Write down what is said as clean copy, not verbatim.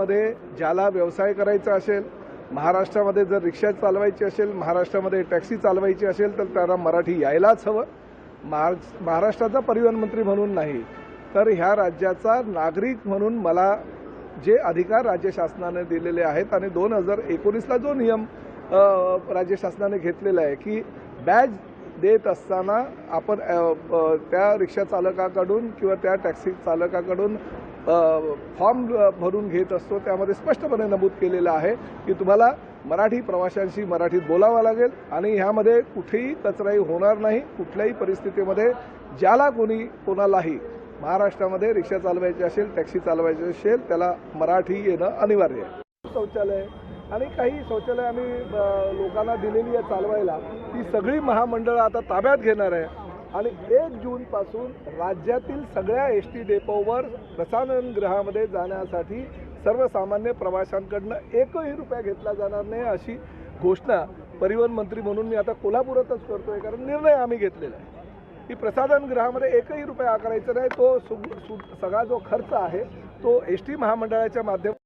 मध्ये ज्याला व्यवसाय करायचा असेल, महाराष्ट्रामध्ये जर रिक्षा चालवायची असेल, महाराष्ट्रामध्ये टॅक्सी चालवायची असेल तर त्याला मराठी यायलाच हवं। महाराष्ट्राचा परिवहन मंत्री म्हणून नाही तर ह्या राज्याचा नागरिक म्हणून मला जे अधिकार राज्य शासनाने दिलेले आहेत आणि 2019ला जो नियम राज्य शासनाने घेतलेला आहे की बॅज देत असताना आपण त्या रिक्षा चालकाकडून किंवा त्या टॅक्सी चालकाकडून फॉर्म भरून घेत असतो, त्यामध्ये स्पष्टपणे नमूद केलेलं आहे की तुम्हाला मराठी प्रवाशांशी मराठीत बोलावं लागेल आणि ह्यामध्ये कुठेही कचराई होणार नाही। कुठल्याही परिस्थितीमध्ये ज्याला कोणालाही महाराष्ट्रामध्ये रिक्षा चालवायची असेल, टॅक्सी चालवायची असेल त्याला मराठी येणं अनिवार्य आहे। शौचालय आणि काही शौचालय आम्ही लोकांना दिलेली आहे चालवायला, ती सगळी महामंडळं आता ताब्यात घेणार आहे आणि 1 जूनपासून राज्यातील सगळ्या एसटी डेपोवर प्रसाधनगृहामध्ये जाण्यासाठी सर्वसामान्य प्रवाशांकडनं एकही रुपया घेतला जाणार नाही अशी घोषणा परिवहन मंत्री म्हणून मी आता कोल्हापुरातच करतोय, कारण निर्णय आम्ही घेतलेला आहे की प्रसाधनगृहामध्ये एकही रुपया आकारायचा नाही। तो सगळा जो खर्च आहे तो एसटी महामंडळाच्या माध्यमातून